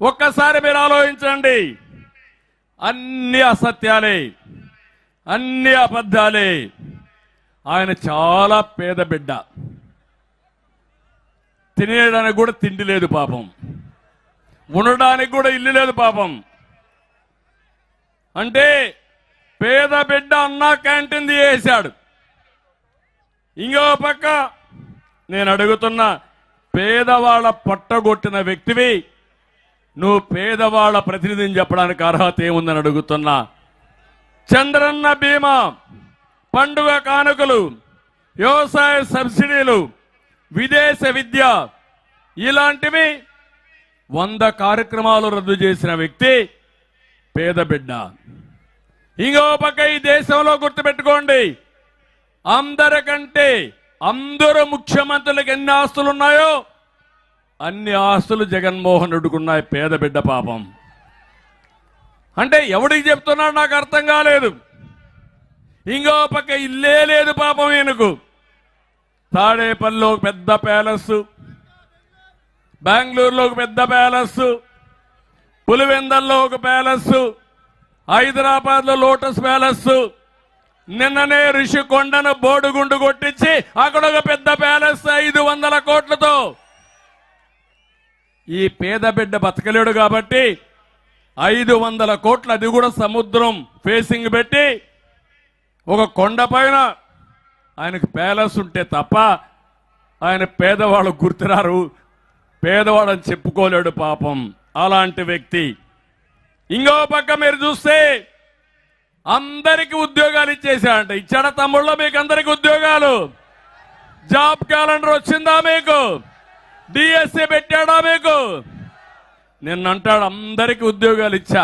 ఒక్కసారి మీరు ఆలోచించండి. అన్ని అసత్యాలే, అన్ని అబద్ధాలే. ఆయన చాలా పేద బిడ్డ, తినేయడానికి కూడా తిండి లేదు పాపం, ఉండడానికి కూడా ఇల్లు లేదు పాపం. అంటే పేద బిడ్డ అన్నా క్యాంటీన్ తీసేశాడు. ఇంకో పక్క నేను అడుగుతున్నా, పేదవాళ్ళ పట్టగొట్టిన వ్యక్తివి నువ్వు పేదవాళ్ళ ప్రతినిధిని చెప్పడానికి అర్హత ఏముందని అడుగుతున్నా. చంద్రన్న బీమా, పండుగ కానుకలు, వ్యవసాయ సబ్సిడీలు, విదేశ విద్య, ఇలాంటివి 100 కార్యక్రమాలు రద్దు చేసిన వ్యక్తి పేద బిడ్డ. ఇంకో పక్క ఈ దేశంలో గుర్తుపెట్టుకోండి, అందరికంటే అందరూ ముఖ్యమంత్రులకు ఎన్ని ఆస్తులు ఉన్నాయో అన్ని ఆస్తులు జగన్మోహన్ రెడ్డికి ఉన్నాయి. పేద బిడ్డ పాపం. అంటే ఎవడికి చెప్తున్నాడు నాకు అర్థం కాలేదు. ఇంకో పక్క ఇల్లే లేదు పాపం ఈయనకు. తాడేపల్లిలో ఒక పెద్ద ప్యాలెస్, బెంగళూరులో ఒక పెద్ద ప్యాలెస్, పులివెందల్లో ఒక ప్యాలెస్, హైదరాబాద్లో లోటస్ ప్యాలెస్, నిన్ననే రిషికొండను బోడుగుండు కొట్టించి అక్కడ ఒక పెద్ద ప్యాలెస్ 500 కోట్లతో. ఈ పేద బిడ్డ బతకలేడు కాబట్టి 500 కోట్లు, అది కూడా సముద్రం ఫేసింగ్ పెట్టి ఒక కొండ పైన ఆయనకు ప్యాలెస్ ఉంటే తప్ప ఆయన పేదవాళ్ళు గుర్తురారు, పేదవాడని చెప్పుకోలేడు పాపం. అలాంటి వ్యక్తి. ఇంకో పక్క మీరు చూస్తే అందరికి ఉద్యోగాలు ఇచ్చేసాడంట. ఇచ్చాడ తమ్ముళ్ళో మీకు అందరికి ఉద్యోగాలు? జాబ్ క్యాలెండర్ వచ్చిందా మీకు? డిఎస్సి పెట్టాడా మీకు? నిన్నంటాడు అందరికి ఉద్యోగాలు ఇచ్చా.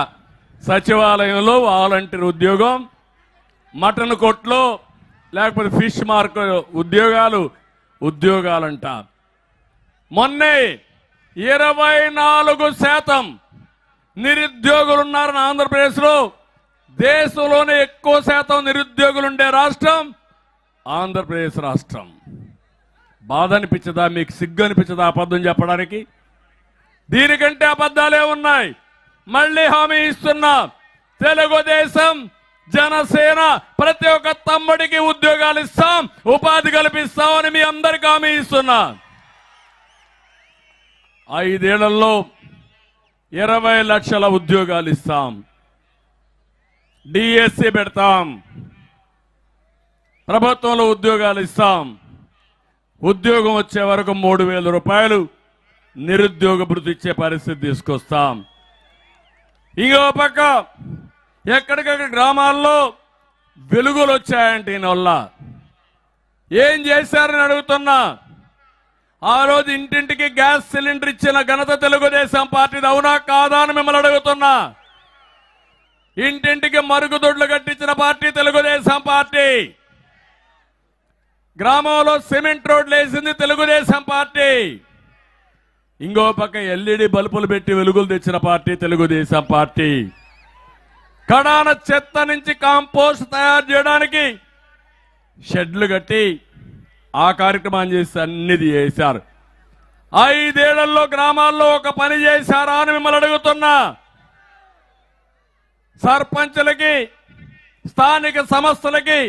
సచివాలయంలో వాలంటీర్ ఉద్యోగం, మటన్ కొట్లో లేకపోతే ఫిష్ మార్కెట్ ఉద్యోగాలంట. మొన్నే 24% నిరుద్యోగులు ఉన్నారని ఆంధ్రప్రదేశ్లో. దేశంలోనే ఎక్కువ శాతం నిరుద్యోగులుండే రాష్ట్రం ఆంధ్రప్రదేశ్ రాష్ట్రం. బాధ అనిపించదా మీకు? సిగ్గు అనిపించదా అబద్ధం చెప్పడానికి? దీనికంటే అబద్ధాలే ఉన్నాయి. మళ్ళీ హామీ ఇస్తున్నా, తెలుగుదేశం జనసేన ప్రతి ఒక్క తమ్ముడికి ఉద్యోగాలు ఇస్తాం, ఉపాధి కల్పిస్తామని మీ అందరికీ హామీ ఇస్తున్నా. 5 ఏళ్లలో 20 లక్షల ఉద్యోగాలు ఇస్తాం, డిఎస్సి పెడతాం, ప్రభుత్వంలో ఉద్యోగాలు ఇస్తాం. ఉద్యోగం వచ్చే వరకు 3,000 రూపాయలు నిరుద్యోగ భృతి ఇచ్చే పరిస్థితి తీసుకొస్తాం. ఇంకో పక్క ఎక్కడికక్కడ గ్రామాల్లో వెలుగులు వచ్చాయంటే ఈయనవల్ల ఏం చేశారని అడుగుతున్నా. ఆ రోజు ఇంటింటికి గ్యాస్ సిలిండర్ ఇచ్చిన ఘనత తెలుగుదేశం పార్టీది, అవునా కాదా అని మిమ్మల్ని అడుగుతున్నా. ఇంటింటికి మరుగుదొడ్లు కట్టించిన పార్టీ తెలుగుదేశం పార్టీ. గ్రామంలో సిమెంట్ రోడ్లు వేసింది తెలుగుదేశం పార్టీ. ఇంకో పక్క ఎల్ఈడి బల్బులు పెట్టి వెలుగులు తెచ్చిన పార్టీ తెలుగుదేశం పార్టీ. కడాన చెత్త నుంచి కాంపోస్ట్ తయారు చేయడానికి షెడ్లు కట్టి ఆ కార్యక్రమాన్ని చేసి అన్నిది చేశారు. 5 ఏళ్లలో గ్రామాల్లో ఒక పని చేశారా అని మిమ్మల్ని అడుగుతున్నా. సర్పంచులకి, స్థానిక సంస్థలకి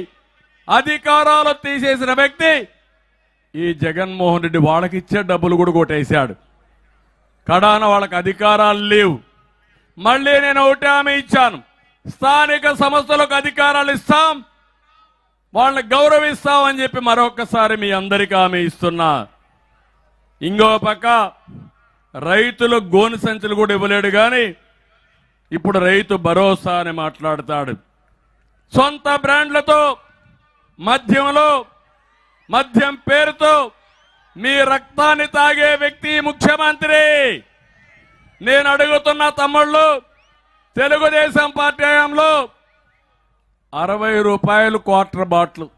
అధికారాలు తీసేసిన వ్యక్తి ఈ జగన్మోహన్ రెడ్డి. వాళ్ళకి ఇచ్చే డబ్బులు కూడా కొట్టేశాడు. కడాన వాళ్ళకి అధికారాలు లేవు. మళ్ళీ నేను ఒకటి హామీ ఇచ్చాను, స్థానిక సంస్థలకు అధికారాలు ఇస్తాం, వాళ్ళని గౌరవిస్తామని చెప్పి మరొకసారి మీ అందరికీ హామీ ఇస్తున్నా. ఇంకో పక్క రైతులు గోను సంచులు కూడా ఇవ్వలేడు, కానీ ఇప్పుడు రైతు భరోసా అని మాట్లాడతాడు. సొంత బ్రాండ్లతో మద్యం పేరుతో మీ రక్తాన్ని తాగే వ్యక్తి ముఖ్యమంత్రి. నేను అడుగుతున్న తమ్ముళ్ళు, తెలుగుదేశం పార్టీ హయాంలో 60 రూపాయలు క్వార్టర్ బాటిల్,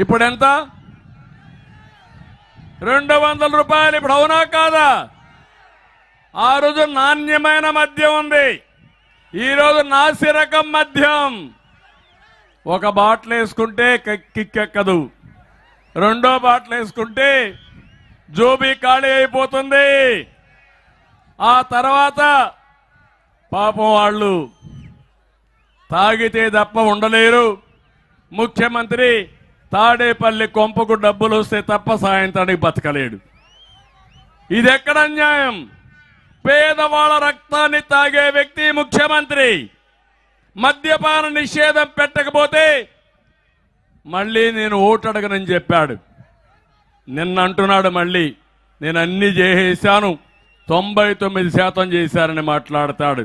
ఇప్పుడు ఎంత? 200 రూపాయలు. ఇప్పుడు అవునా కాదా? ఆ రోజు నాణ్యమైన మద్యం ఉంది, ఈరోజు నాసి రకం మద్యం. ఒక బాటిల్ వేసుకుంటే కిక్కెక్కదు, రెండో బాటిల్ వేసుకుంటే జోబీ ఖాళీ అయిపోతుంది. ఆ తర్వాత పాపం వాళ్ళు తాగితే తప్ప ఉండలేరు. ముఖ్యమంత్రి తాడేపల్లి కొంపకు డబ్బులు వస్తే తప్ప సాయంత్రానికి బతకలేడు. ఇదెక్కడ అన్యాయం? పేదవాళ్ళ రక్తాన్ని తాగే వ్యక్తి ముఖ్యమంత్రి. మద్యపాన నిషేధం పెట్టకపోతే మళ్ళీ నేను ఓటు అడగనని చెప్పాడు. నిన్న అంటున్నాడు మళ్ళీ నేను అన్ని చేసేశాను, 99% చేశారని మాట్లాడతాడు.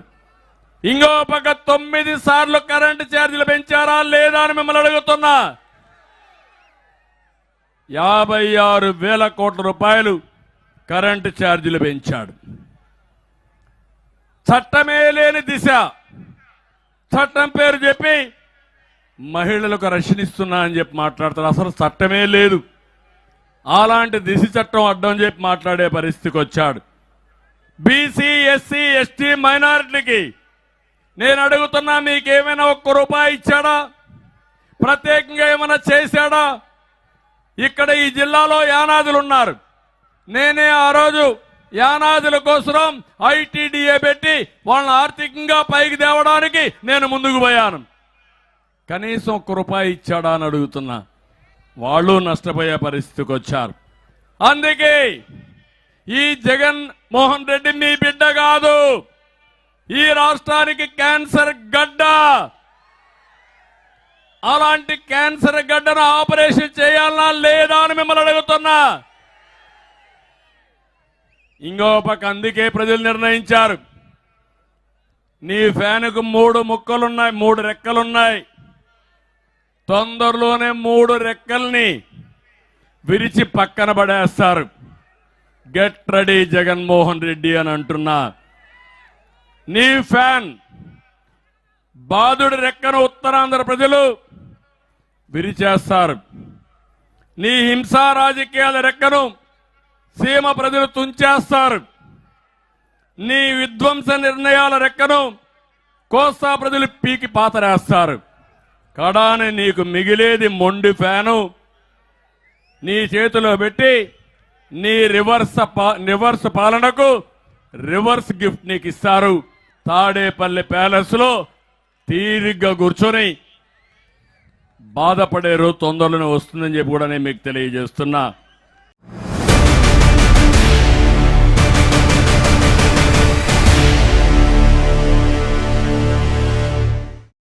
ఇంకో పక్క 9 సార్లు కరెంటు ఛార్జీలు పెంచారా లేదా అని మిమ్మల్ని అడుగుతున్నా. 56,000 కోట్ల రూపాయలు కరెంటు ఛార్జీలు పెంచాడు. చట్టమే లేని దిశ, చట్టం పేరు చెప్పి మహిళలకు రక్షణ ఇస్తున్నా అని చెప్పి మాట్లాడతారు. అసలు చట్టమే లేదు. అలాంటి దిశ చట్టం అడ్డం చెప్పి మాట్లాడే పరిస్థితికి వచ్చాడు. బీసీ, ఎస్సీ, ఎస్టీ మైనారిటీలకి నేను అడుగుతున్నా, మీకేమైనా ₹1 ఇచ్చాడా? ప్రత్యేకంగా ఏమైనా చేశాడా? ఇక్కడ ఈ జిల్లాలో యానాదులు ఉన్నారు. నేనే ఆ రోజు యానాదుల కోసం ఐటీడీఏ పెట్టి వాళ్ళని ఆర్థికంగా పైకి తేవడానికి నేను ముందుకు పోయాను. కనీసం ₹1 ఇచ్చాడా అని అడుగుతున్నా. వాళ్ళు నష్టపోయే పరిస్థితికి వచ్చారు. అందుకే ఈ జగన్ మోహన్ రెడ్డి మీ బిడ్డ కాదు, ఈ రాష్ట్రానికి క్యాన్సర్ గడ్డ. అలాంటి క్యాన్సర్ గడ్డను ఆపరేషన్ చేయాలనా లేదా అని మిమ్మల్ని అడుగుతున్నా. ఇంకో పక్క అందుకే ప్రజలు నిర్ణయించారు, నీ ఫ్యాన్కు 3 ముక్కలున్నాయి, 3 రెక్కలున్నాయి. తొందరలోనే 3 రెక్కల్ని విరిచి పక్కన పడేస్తారు. గెట్ రెడీ జగన్మోహన్ రెడ్డి అని అంటున్నా. నీ ఫ్యాన్ బాధుడి రెక్కను ఉత్తరాంధ్ర ప్రజలు విరిచేస్తారు. నీ హింసా రాజకీయాల రెక్కను సీమ ప్రజలు తుంచేస్తారు. నీ విధ్వంస నిర్ణయాల రెక్కను కోస్తా ప్రజలు పీకి పాతరేస్తారు. కడాని నీకు మిగిలేది మొండి ఫ్యాను. నీ చేతిలో పెట్టి నీ రివర్స్ పాలనకు రివర్స్ గిఫ్ట్ నీకు ఇస్తారు. తాడేపల్లి ప్యాలెస్ లో తీరిగ్గా కూర్చొని బాధపడే రోజు తొందరలోనే వస్తుందని చెప్పి కూడా నేను మీకు తెలియజేస్తున్నా.